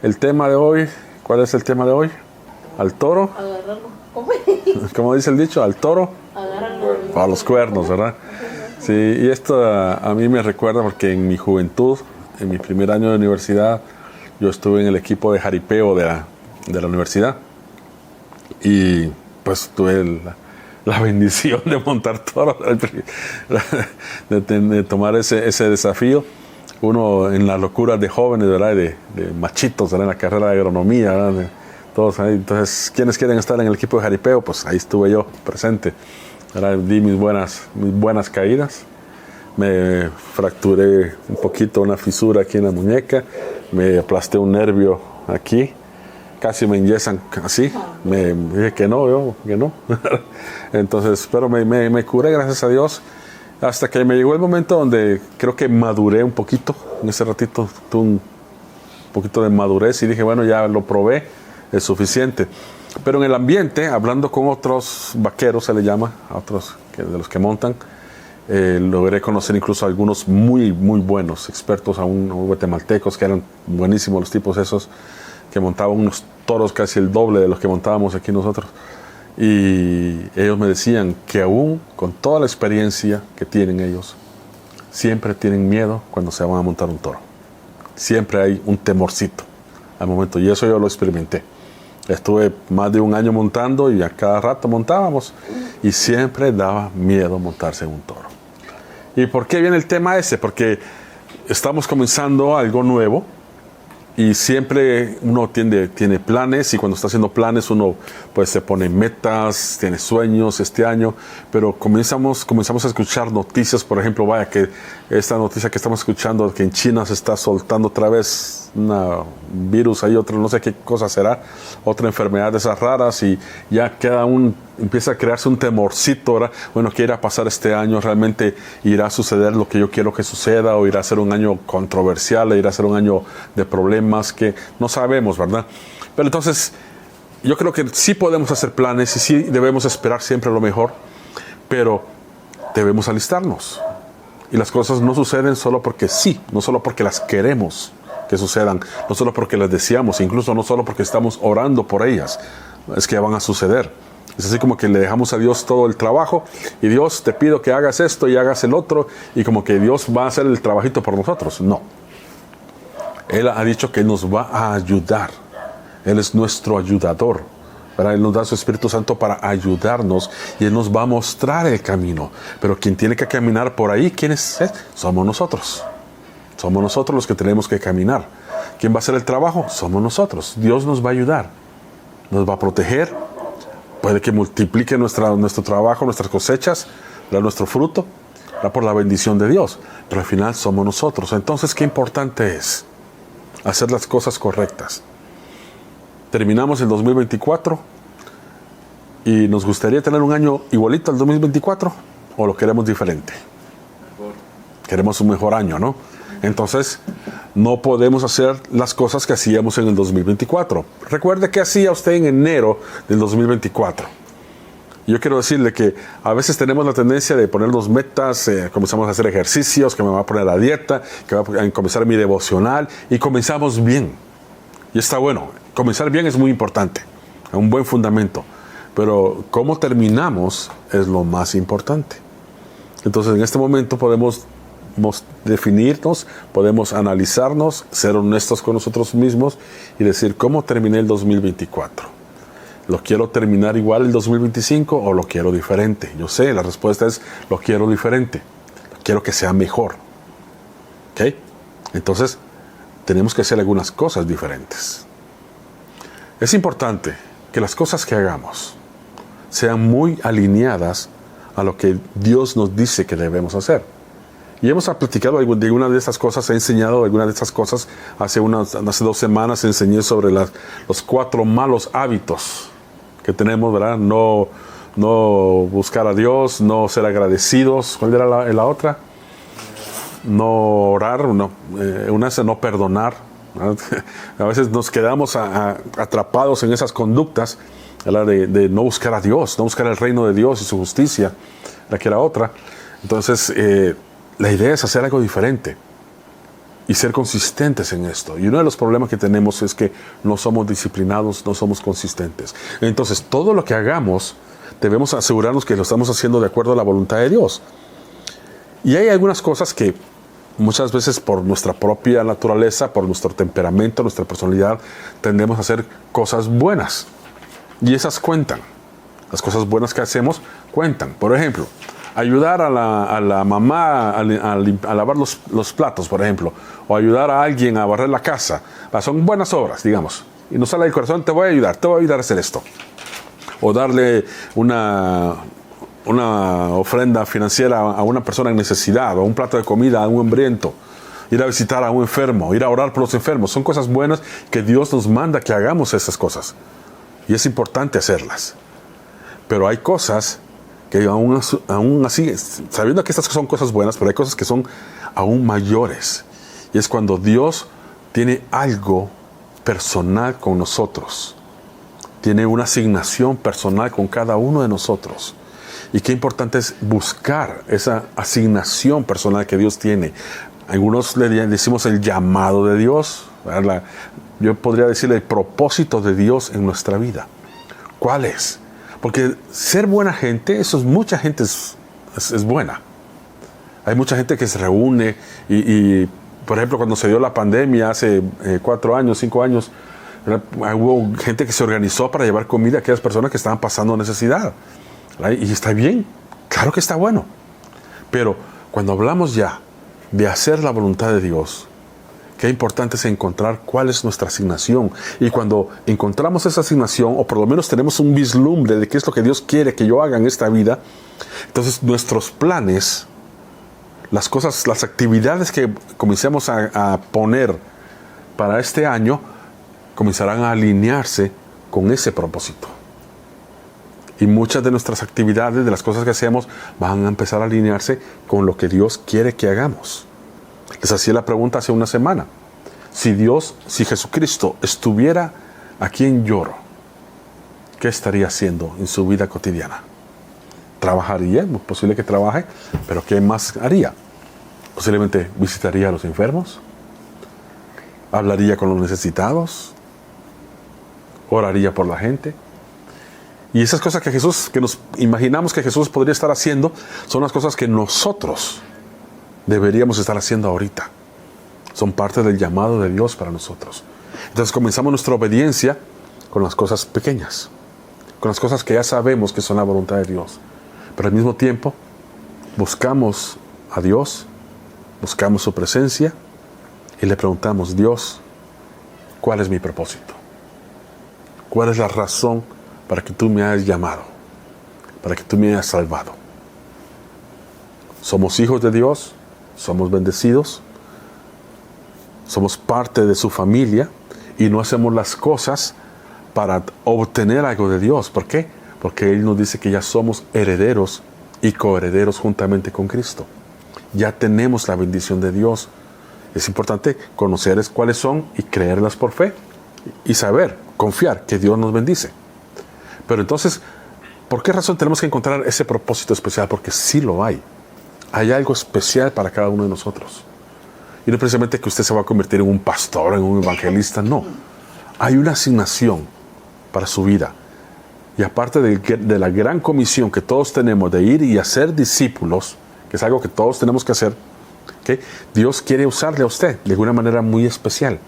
El tema de hoy, ¿cuál es el tema de hoy? ¿Al toro? Agarrarlo. Como dice el dicho, al toro Agarrarlo. a los cuernos, ¿verdad? Sí, y esto a mí me recuerda porque en mi juventud, en mi primer año de universidad, yo estuve en el equipo de jaripeo de la universidad y pues tuve la bendición de montar toros, de tomar ese desafío. Uno en las locuras de jóvenes, ¿verdad? De machitos, ¿verdad? En la carrera de agronomía, ¿verdad? Todos ahí. Entonces, ¿quiénes quieren estar en el equipo de jaripeo? Pues ahí estuve yo presente, ¿verdad? Di mis buenas caídas. Me fracturé un poquito una fisura aquí en la muñeca, me aplasté un nervio aquí, casi me enyesan así, me dije que no. Entonces, pero me curé, gracias a Dios, hasta que me llegó el momento donde creo que maduré un poquito. En ese ratito tuve un poquito de madurez y dije, bueno, ya lo probé, es suficiente. Pero en el ambiente, hablando con otros vaqueros, se le llama, a otros de los que montan, logré conocer incluso a algunos muy buenos expertos, aún guatemaltecos, que eran buenísimos los tipos esos, que montaban unos toros casi el doble de los que montábamos aquí nosotros. Y ellos me decían que aún con toda la experiencia que tienen ellos, siempre tienen miedo cuando se van a montar un toro. Siempre hay un temorcito al momento, y eso yo lo experimenté. Estuve más de un año montando y a cada rato montábamos y siempre daba miedo montarse en un toro. ¿Y por qué viene el tema ese? Porque estamos comenzando algo nuevo y siempre uno tiene planes, y cuando está haciendo planes uno pues se pone metas, tiene sueños este año, pero comenzamos a escuchar noticias. Por ejemplo, vaya que esta noticia que estamos escuchando, que en China se está soltando otra vez un virus, hay otro, no sé qué cosa será, otra enfermedad de esas raras, y ya empieza a crearse un temorcito, ¿verdad? Bueno, ¿qué irá a pasar este año? ¿Realmente irá a suceder lo que yo quiero que suceda? ¿O irá a ser un año controversial? ¿Irá a ser un año de problemas? Que no sabemos, ¿verdad? Pero entonces, yo creo que sí podemos hacer planes y sí debemos esperar siempre lo mejor, pero debemos alistarnos. Y las cosas no suceden solo porque sí, no solo porque las queremos que sucedan, no solo porque las deseamos, incluso no solo porque estamos orando por ellas, es que ya van a suceder. Es así como que le dejamos a Dios todo el trabajo, y Dios, te pido que hagas esto y hagas el otro, y como que Dios va a hacer el trabajito por nosotros. No. Él ha dicho que nos va a ayudar. Él es nuestro ayudador, ¿verdad? Él nos da su Espíritu Santo para ayudarnos y Él nos va a mostrar el camino. Pero quien tiene que caminar por ahí, ¿quién es? Somos nosotros. Somos nosotros los que tenemos que caminar. ¿Quién va a hacer el trabajo? Somos nosotros. Dios nos va a ayudar. Nos va a proteger. Puede que multiplique nuestro trabajo, nuestras cosechas, nuestro fruto, por la bendición de Dios. Pero al final somos nosotros. Entonces, qué importante es hacer las cosas correctas. Terminamos el 2024 y nos gustaría tener un año igualito al 2024, o lo queremos diferente. Queremos un mejor año, ¿no? Entonces, no podemos hacer las cosas que hacíamos en el 2024. Recuerde qué hacía usted en enero del 2024. Yo quiero decirle que a veces tenemos la tendencia de ponernos metas, comenzamos a hacer ejercicios, que me va a poner a dieta, que va a comenzar mi devocional, y comenzamos bien. Y está bueno, comenzar bien es muy importante, un buen fundamento. Pero cómo terminamos es lo más importante. Entonces, en este momento podemos definirnos, podemos analizarnos, ser honestos con nosotros mismos y decir, ¿cómo terminé el 2024? ¿Lo quiero terminar igual el 2025 o lo quiero diferente? Yo sé, la respuesta es, lo quiero diferente. Quiero que sea mejor. ¿Ok? Entonces, tenemos que hacer algunas cosas diferentes. Es importante que las cosas que hagamos sean muy alineadas a lo que Dios nos dice que debemos hacer. Y hemos platicado de algunas de estas cosas, he enseñado algunas de estas cosas. Hace 2 semanas enseñé sobre los 4 malos hábitos que tenemos, ¿verdad? No buscar a Dios, no ser agradecidos. ¿Cuál era la otra? No orar, una es no perdonar. A veces nos quedamos atrapados en esas conductas, ¿verdad? De no buscar a Dios, no buscar el reino de Dios y su justicia, la que era otra. Entonces, la idea es hacer algo diferente. y ser consistentes en esto. Y uno de los problemas que tenemos es que no somos disciplinados, no somos consistentes. Entonces, todo lo que hagamos, debemos asegurarnos que lo estamos haciendo de acuerdo a la voluntad de Dios. Y hay algunas cosas que muchas veces por nuestra propia naturaleza, por nuestro temperamento, nuestra personalidad, tendemos a hacer cosas buenas. Y esas cuentan. Las cosas buenas que hacemos cuentan. Por ejemplo, ayudar a la mamá a lavar los platos, por ejemplo, o ayudar a alguien a barrer la casa. Son buenas obras, digamos. Y nos sale del corazón, te voy a ayudar a hacer esto. O darle una ofrenda financiera a una persona en necesidad, o un plato de comida a un hambriento, ir a visitar a un enfermo, ir a orar por los enfermos. Son cosas buenas que Dios nos manda que hagamos esas cosas. Y es importante hacerlas. Pero hay cosas que aún así, sabiendo que estas son cosas buenas, pero hay cosas que son aún mayores. Y es cuando Dios tiene algo personal con nosotros. Tiene una asignación personal con cada uno de nosotros. Y qué importante es buscar esa asignación personal que Dios tiene. Algunos le decimos el llamado de Dios. Yo podría decirle el propósito de Dios en nuestra vida. ¿Cuál es? Porque ser buena gente, mucha gente es buena. Hay mucha gente que se reúne y, por ejemplo, cuando se dio la pandemia hace 4 años, 5 años, hubo gente que se organizó para llevar comida a aquellas personas que estaban pasando necesidad. Y está bien, claro que está bueno. Pero cuando hablamos ya de hacer la voluntad de Dios, qué importante es encontrar cuál es nuestra asignación. Y cuando encontramos esa asignación, o por lo menos tenemos un vislumbre de qué es lo que Dios quiere que yo haga en esta vida, entonces nuestros planes, las cosas, las actividades que comencemos a poner para este año, comenzarán a alinearse con ese propósito. Y muchas de nuestras actividades, de las cosas que hacemos, van a empezar a alinearse con lo que Dios quiere que hagamos. Les hacía la pregunta hace una semana. Si Jesucristo estuviera aquí en Yoro, ¿qué estaría haciendo en su vida cotidiana? Trabajaría, es posible que trabaje, pero ¿qué más haría? Posiblemente visitaría a los enfermos, hablaría con los necesitados, oraría por la gente. Y esas cosas que nos imaginamos que Jesús podría estar haciendo, son las cosas que nosotros deberíamos estar haciendo ahorita. Son parte del llamado de Dios para nosotros. Entonces comenzamos nuestra obediencia con las cosas pequeñas, con las cosas que ya sabemos que son la voluntad de Dios. Pero al mismo tiempo buscamos a Dios, buscamos su presencia y le preguntamos: Dios, ¿cuál es mi propósito? ¿Cuál es la razón para que tú me hayas llamado? Para que tú me hayas salvado. Somos hijos de Dios, somos bendecidos, somos parte de su familia y no hacemos las cosas para obtener algo de Dios. ¿Por qué? Porque Él nos dice que ya somos herederos y coherederos juntamente con Cristo. Ya tenemos la bendición de Dios. Es importante conocer cuáles son y creerlas por fe y saber, confiar que Dios nos bendice. Pero entonces, ¿por qué razón tenemos que encontrar ese propósito especial? Porque sí lo hay. Hay algo especial para cada uno de nosotros. Y no precisamente que usted se va a convertir en un pastor, en un evangelista, no. Hay una asignación para su vida. Y aparte de la gran comisión que todos tenemos de ir y hacer discípulos, que es algo que todos tenemos que hacer, ¿okay? Dios quiere usarle a usted de una manera muy especial.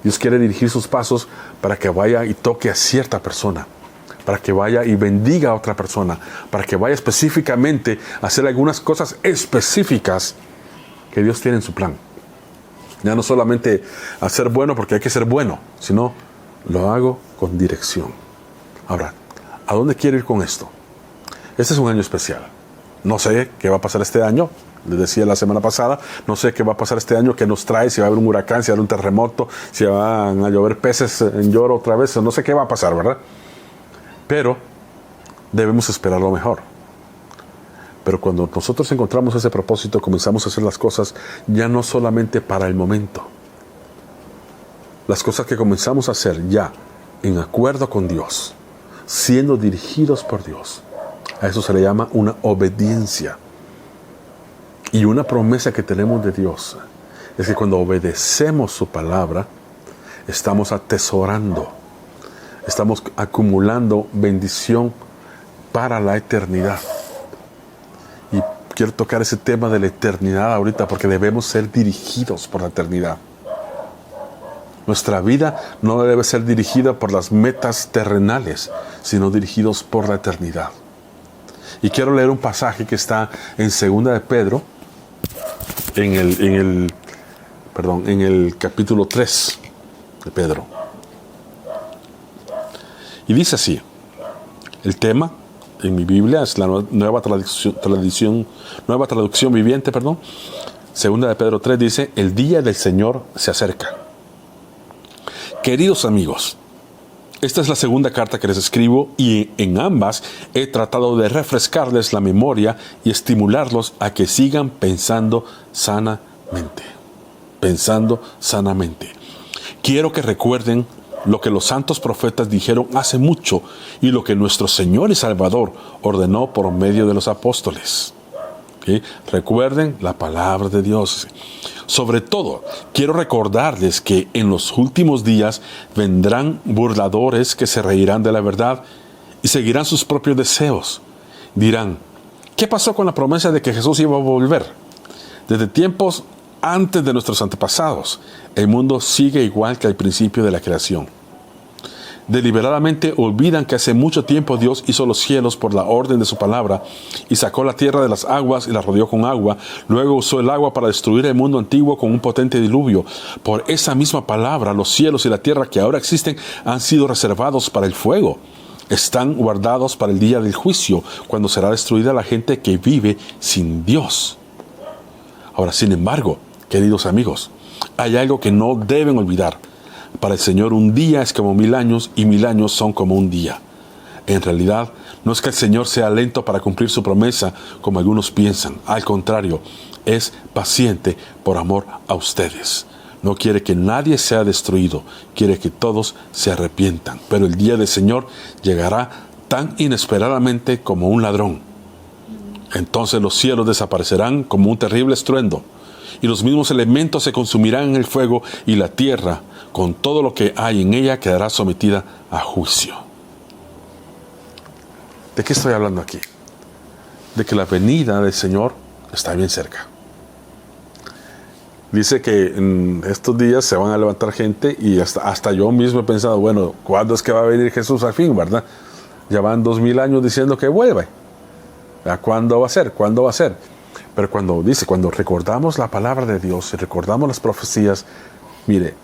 Dios quiere dirigir sus pasos para que vaya y toque a cierta persona, para que vaya y bendiga a otra persona, para que vaya específicamente a hacer algunas cosas específicas que Dios tiene en su plan. Ya no solamente hacer bueno porque hay que ser bueno, sino lo hago con dirección. Ahora, ¿a dónde quiero ir con esto? Este es un año especial. No sé qué va a pasar este año. Les decía la semana pasada, no sé qué va a pasar este año, qué nos trae, si va a haber un huracán, si va a haber un terremoto, si van a llover peces en Yoro otra vez, no sé qué va a pasar, ¿verdad? Pero debemos esperar lo mejor. Pero cuando nosotros encontramos ese propósito, comenzamos a hacer las cosas ya no solamente para el momento. Las cosas que comenzamos a hacer ya en acuerdo con Dios, siendo dirigidos por Dios. A eso se le llama una obediencia. Y una promesa que tenemos de Dios es que cuando obedecemos su palabra, estamos atesorando, estamos acumulando bendición para la eternidad. Y quiero tocar ese tema de la eternidad ahorita, porque debemos ser dirigidos por la eternidad. Nuestra vida no debe ser dirigida por las metas terrenales, sino dirigidos por la eternidad. Y quiero leer un pasaje que está en 2 de Pedro, en el capítulo 3 de Pedro. Y dice así, el tema en mi Biblia es la nueva traducción viviente, 2 de Pedro 3 dice, el día del Señor se acerca. Queridos amigos, esta es la segunda carta que les escribo y en ambas he tratado de refrescarles la memoria y estimularlos a que sigan pensando sanamente. Quiero que recuerden lo que los santos profetas dijeron hace mucho y lo que nuestro Señor y Salvador ordenó por medio de los apóstoles. ¿Sí? Recuerden la palabra de Dios. Sobre todo, quiero recordarles que en los últimos días vendrán burladores que se reirán de la verdad y seguirán sus propios deseos. Dirán, ¿qué pasó con la promesa de que Jesús iba a volver? Desde tiempos antes de nuestros antepasados, el mundo sigue igual que al principio de la creación. Deliberadamente olvidan que hace mucho tiempo Dios hizo los cielos por la orden de su palabra y sacó la tierra de las aguas y la rodeó con agua. Luego usó el agua para destruir el mundo antiguo con un potente diluvio. Por esa misma palabra, los cielos y la tierra que ahora existen han sido reservados para el fuego. Están guardados para el día del juicio, cuando será destruida la gente que vive sin Dios. Ahora, sin embargo, queridos amigos, hay algo que no deben olvidar. Para el Señor un día es como 1000 años y 1000 años son como un día. En realidad, no es que el Señor sea lento para cumplir su promesa, como algunos piensan. Al contrario, es paciente por amor a ustedes. No quiere que nadie sea destruido, quiere que todos se arrepientan. Pero el día del Señor llegará tan inesperadamente como un ladrón. Entonces los cielos desaparecerán como un terrible estruendo, y los mismos elementos se consumirán en el fuego, y la tierra, con todo lo que hay en ella, quedará sometida a juicio. ¿De qué estoy hablando aquí? De que la venida del Señor está bien cerca. Dice que en estos días se van a levantar gente, y hasta yo mismo he pensado, bueno, ¿cuándo es que va a venir Jesús al fin, verdad? Ya van 2000 años diciendo que vuelve. ¿Cuándo va a ser? ¿Cuándo va a ser? Pero cuando recordamos la palabra de Dios y recordamos las profecías, mire,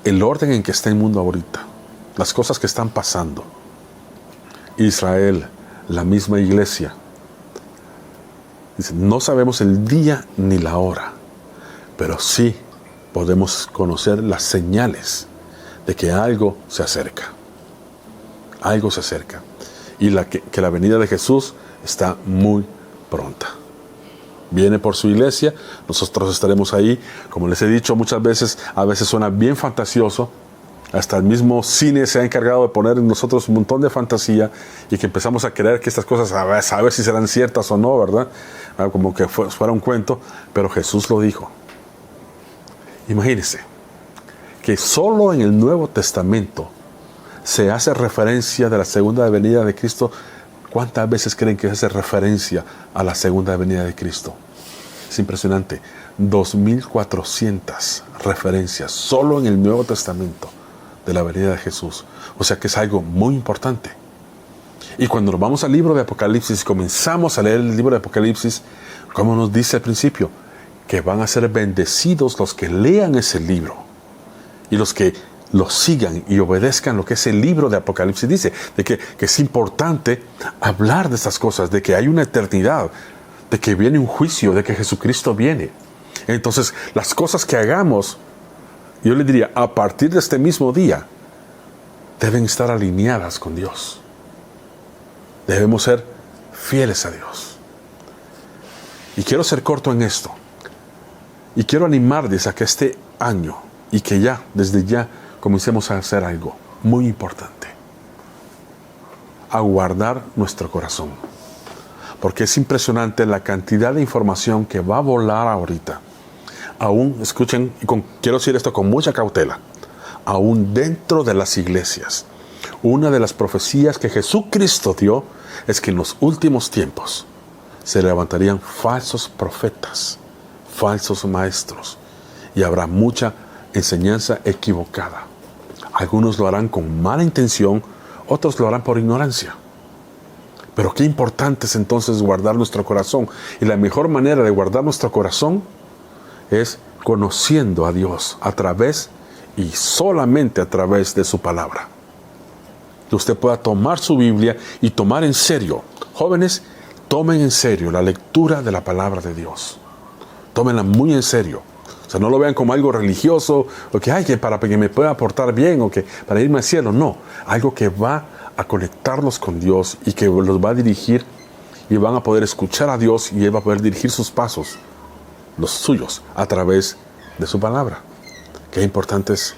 el orden en que está el mundo ahorita, las cosas que están pasando, Israel, la misma iglesia, dice, no sabemos el día ni la hora, pero sí podemos conocer las señales de que algo se acerca. Algo se acerca. Y que la venida de Jesús está muy pronta. Viene por su iglesia, nosotros estaremos ahí. Como les he dicho muchas veces, a veces suena bien fantasioso. Hasta el mismo cine se ha encargado de poner en nosotros un montón de fantasía, y que empezamos a creer que estas cosas a ver si serán ciertas o no, ¿verdad? Como que fuera un cuento, pero Jesús lo dijo. Imagínense que solo en el Nuevo Testamento se hace referencia de la segunda venida de Cristo. ¿Cuántas veces creen que se hace referencia a la segunda venida de Cristo? Es impresionante. 2400 referencias solo en el Nuevo Testamento de la venida de Jesús. O sea que es algo muy importante. Y cuando nos vamos al libro de Apocalipsis y comenzamos a leer el libro de Apocalipsis, como nos dice al principio, que van a ser bendecidos los que lean ese libro y los que lo sigan y obedezcan lo que ese libro de Apocalipsis dice, de que es importante hablar de estas cosas, de que hay una eternidad, de que viene un juicio, de que Jesucristo viene. Entonces, las cosas que hagamos, yo le diría, a partir de este mismo día, deben estar alineadas con Dios. Debemos ser fieles a Dios. Y quiero ser corto en esto. Y quiero animarles a que este año, y que ya, desde ya, comencemos a hacer algo muy importante. A guardar nuestro corazón. Porque es impresionante la cantidad de información que va a volar ahorita. aún, escuchen, quiero decir esto con mucha cautela, aún dentro de las iglesias, una de las profecías que Jesucristo dio es que en los últimos tiempos se levantarían falsos profetas, falsos maestros, y habrá mucha enseñanza equivocada. Algunos lo harán con mala intención, otros lo harán por ignorancia. Pero qué importante es entonces guardar nuestro corazón. Y la mejor manera de guardar nuestro corazón es conociendo a Dios a través y solamente a través de su palabra. Que usted pueda tomar su Biblia y tomar en serio. Jóvenes, tomen en serio la lectura de la palabra de Dios. Tómenla muy en serio. O sea, no lo vean como algo religioso, o que para que me pueda portar bien, o que para irme al cielo. No, algo que va a conectarlos con Dios y que los va a dirigir y van a poder escuchar a Dios y Él va a poder dirigir sus pasos, los suyos, a través de su palabra. Qué importante es.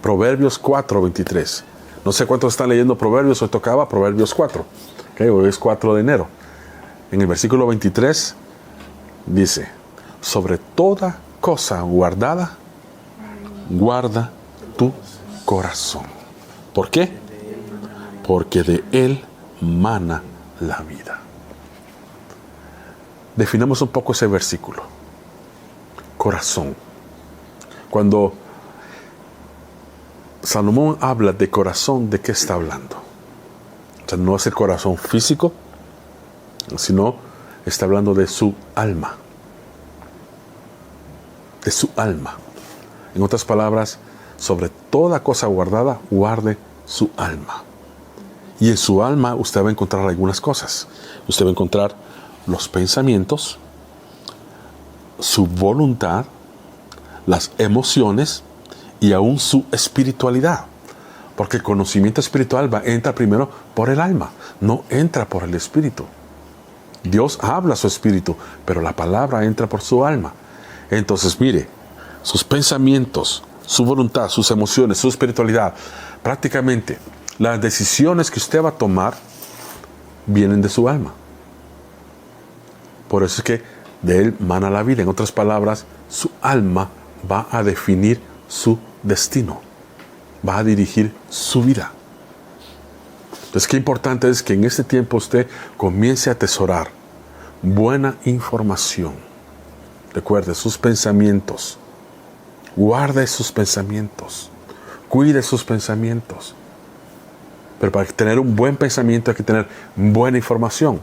Proverbios 4:23. No sé cuántos están leyendo Proverbios, hoy tocaba Proverbios 4. Hoy es 4 de enero. En el versículo 23 dice, sobre toda cosa guardada, guarda tu corazón. ¿Por qué? Porque de él mana la vida. Definamos un poco ese versículo. Corazón. Cuando Salomón habla de corazón, ¿de qué está hablando? O sea, no es el corazón físico, sino está hablando de su alma. De su alma. En otras palabras, sobre toda cosa guardada, guarde su alma. Y en su alma usted va a encontrar algunas cosas. Usted va a encontrar los pensamientos, su voluntad, las emociones y aún su espiritualidad. Porque el conocimiento espiritual entra primero por el alma, no entra por el espíritu. Dios habla a su espíritu, pero la palabra entra por su alma. Entonces, mire, sus pensamientos, su voluntad, sus emociones, su espiritualidad, prácticamente las decisiones que usted va a tomar vienen de su alma. Por eso es que de él mana la vida. En otras palabras, su alma va a definir su destino, va a dirigir su vida. Entonces, qué importante es que en este tiempo usted comience a atesorar buena información. Recuerde sus pensamientos, guarde sus pensamientos, cuide sus pensamientos. Pero para tener un buen pensamiento hay que tener buena información.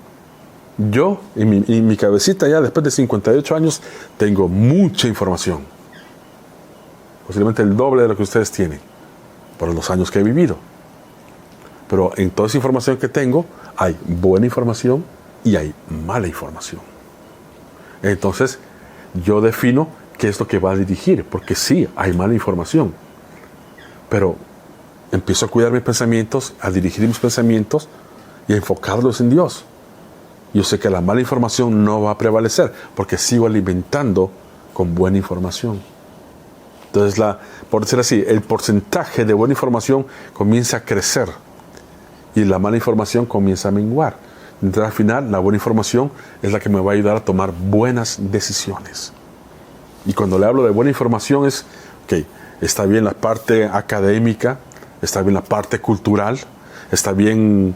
Yo, en mi cabecita ya después de 58 años, tengo mucha información. Posiblemente el doble de lo que ustedes tienen, por los años que he vivido. Pero en toda esa información que tengo, hay buena información y hay mala información. Entonces, yo defino qué es lo que va a dirigir, porque sí, hay mala información. Pero empiezo a cuidar mis pensamientos, a dirigir mis pensamientos y a enfocarlos en Dios. Yo sé que la mala información no va a prevalecer, porque sigo alimentando con buena información. Entonces, por decir así, el porcentaje de buena información comienza a crecer y la mala información comienza a menguar. Entonces, al final, la buena información es la que me va a ayudar a tomar buenas decisiones. Y cuando le hablo de buena información es, está bien la parte académica, está bien la parte cultural, está bien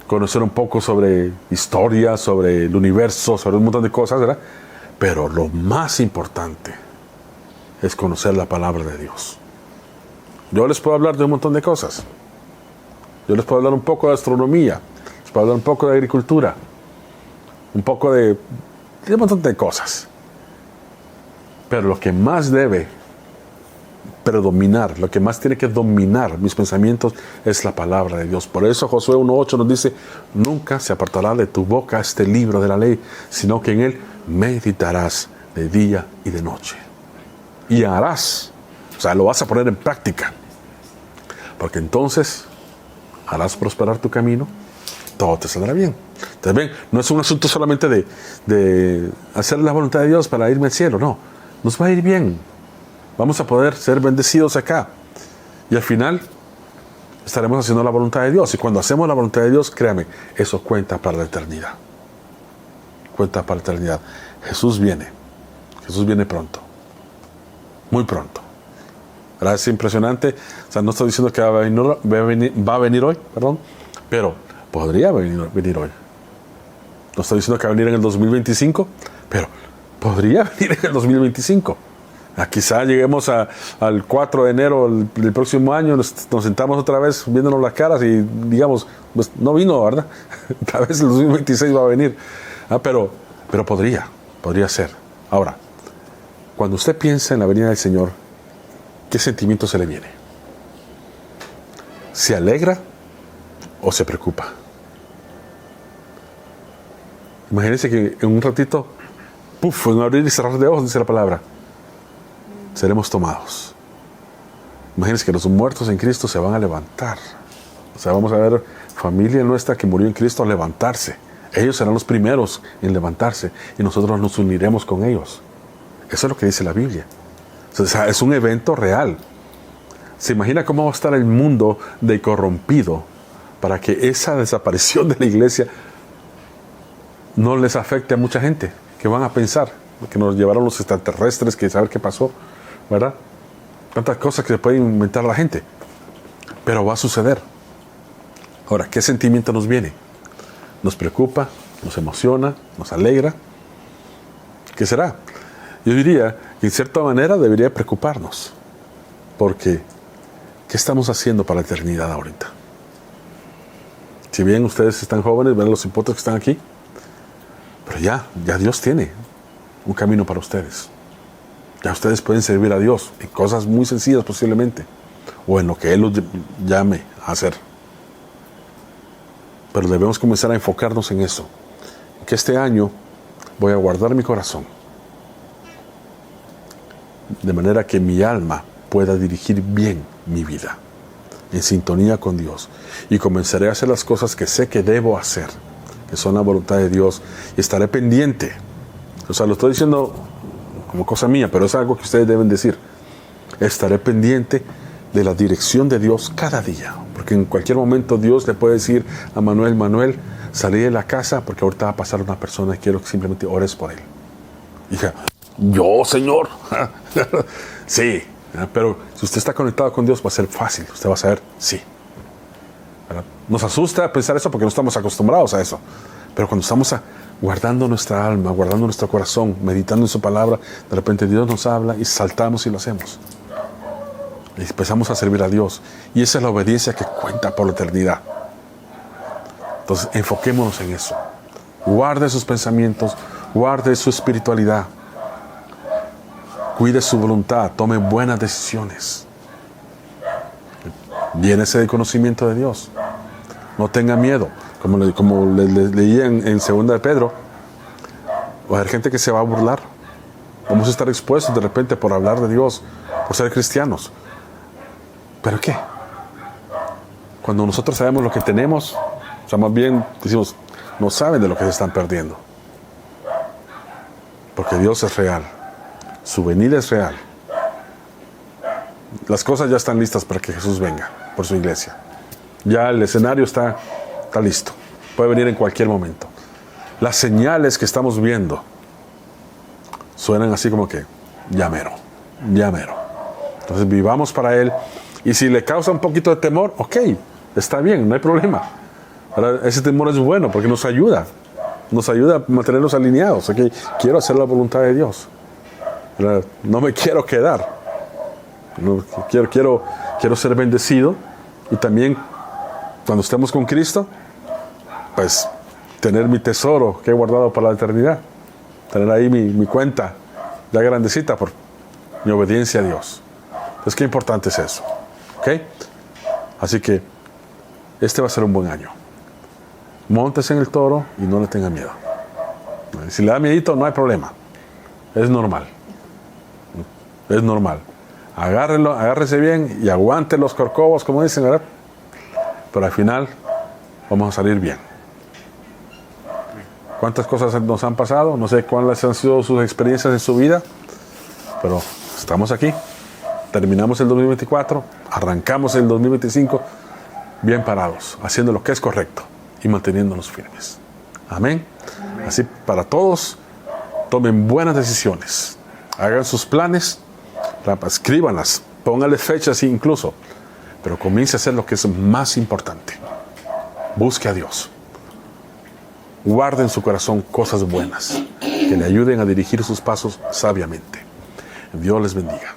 conocer un poco sobre historia, sobre el universo, sobre un montón de cosas, ¿verdad? Pero lo más importante es conocer la palabra de Dios. Yo les puedo hablar de un montón de cosas. Yo les puedo hablar un poco de astronomía, les puedo hablar un poco de agricultura, un poco de un montón de cosas. Pero lo que más debe predominar, lo que más tiene que dominar mis pensamientos es la palabra de Dios. Por eso Josué 1:8 nos dice, nunca se apartará de tu boca este libro de la ley, sino que en él meditarás de día y de noche. Y harás, o sea, lo vas a poner en práctica, porque entonces harás prosperar tu camino, todo te saldrá bien. Entonces, ven, no es un asunto solamente de hacer la voluntad de Dios para irme al cielo, no, nos va a ir bien. Vamos a poder ser bendecidos acá. Y al final estaremos haciendo la voluntad de Dios. Y cuando hacemos la voluntad de Dios, créame, eso cuenta para la eternidad. Cuenta para la eternidad. Jesús viene pronto. muy pronto. ¿Verdad? Es impresionante. O sea, no estoy diciendo que va a venir hoy, perdón, pero podría venir hoy. No estoy diciendo que va a venir en el 2025, pero podría venir en el 2025. Quizá lleguemos al 4 de enero del próximo año, nos sentamos otra vez viéndonos las caras y digamos, pues no vino, ¿verdad? Tal vez el 2026 va a venir. Pero podría ser. Ahora, cuando usted piensa en la venida del Señor, ¿qué sentimiento se le viene? ¿Se alegra o se preocupa? Imagínense que en un ratito, en un abrir y cerrar de ojos, dice la palabra, seremos tomados. Imagínense que los muertos en Cristo se van a levantar. O sea, vamos a ver familia nuestra que murió en Cristo a levantarse. Ellos serán los primeros en levantarse y nosotros nos uniremos con ellos. Eso es lo que dice la Biblia. O sea, es un evento real. ¿Se imagina cómo va a estar el mundo de corrompido para que esa desaparición de la iglesia no les afecte a mucha gente? Que van a pensar que nos llevaron los extraterrestres, que saber qué pasó, ¿verdad? Tantas cosas que se puede inventar la gente. Pero va a suceder. Ahora, ¿qué sentimiento nos viene? ¿Nos preocupa? ¿Nos emociona? ¿Nos alegra? ¿Qué será? Yo diría que en cierta manera debería preocuparnos. Porque, ¿qué estamos haciendo para la eternidad ahorita? Si bien ustedes están jóvenes, ven los hipótesis que están aquí, pero ya Dios tiene un camino para ustedes. Ya ustedes pueden servir a Dios en cosas muy sencillas posiblemente, o en lo que Él los llame a hacer. Pero debemos comenzar a enfocarnos en eso. Que este año voy a guardar mi corazón, de manera que mi alma pueda dirigir bien mi vida, en sintonía con Dios. Y comenzaré a hacer las cosas que sé que debo hacer, que son la voluntad de Dios, y estaré pendiente. O sea, lo estoy diciendo como cosa mía, pero es algo que ustedes deben decir. Estaré pendiente de la dirección de Dios cada día, porque en cualquier momento Dios le puede decir a Manuel, salí de la casa porque ahorita va a pasar una persona y quiero que simplemente ores por él. Y dije, ¿yo, Señor? Sí, pero si usted está conectado con Dios va a ser fácil, usted va a saber, sí. ¿Verdad? Nos asusta pensar eso porque no estamos acostumbrados a eso, pero cuando estamos guardando nuestra alma, guardando nuestro corazón, meditando en su palabra, de repente Dios nos habla y saltamos y lo hacemos. Y empezamos a servir a Dios. Y esa es la obediencia que cuenta por la eternidad. Entonces, enfoquémonos en eso. Guarde sus pensamientos, guarde su espiritualidad. Cuide su voluntad, tome buenas decisiones. Llénese del conocimiento de Dios. No tenga miedo. Como leí en 2 de Pedro, va a haber gente que se va a burlar. Vamos a estar expuestos de repente por hablar de Dios, por ser cristianos. ¿Pero qué? Cuando nosotros sabemos lo que tenemos, o sea, más bien decimos, no saben de lo que se están perdiendo. Porque Dios es real. Su venida es real. Las cosas ya están listas para que Jesús venga por su iglesia. Ya el escenario está listo. Puede venir en cualquier momento. Las señales que estamos viendo suenan así como que ya mero. Entonces vivamos para Él. Y si le causa un poquito de temor, ok, está bien, no hay problema. Ahora, ese temor es bueno porque nos ayuda a mantenernos alineados. Okay, quiero hacer la voluntad de Dios. Ahora, no me quiero quedar. No, quiero ser bendecido. Y también, cuando estemos con Cristo, pues tener mi tesoro que he guardado para la eternidad. Tener ahí mi cuenta ya grandecita por mi obediencia a Dios. Entonces, qué importante es eso. ¿Ok? Así que este va a ser un buen año. Móntese en el toro y no le tenga miedo. Si le da miedito, no hay problema. Es normal. Agárrese bien y aguante los corcovos, como dicen, ¿verdad? Pero al final vamos a salir bien. ¿Cuántas cosas nos han pasado? No sé cuáles han sido sus experiencias en su vida, pero estamos aquí. Terminamos el 2024, arrancamos el 2025 bien parados, haciendo lo que es correcto y manteniéndonos firmes. Amén. Así para todos, tomen buenas decisiones, hagan sus planes, trampas. Escríbanlas, pónganle fechas incluso, pero comience a hacer lo que es más importante. Busque a Dios. Guarde en su corazón cosas buenas que le ayuden a dirigir sus pasos sabiamente. Dios les bendiga.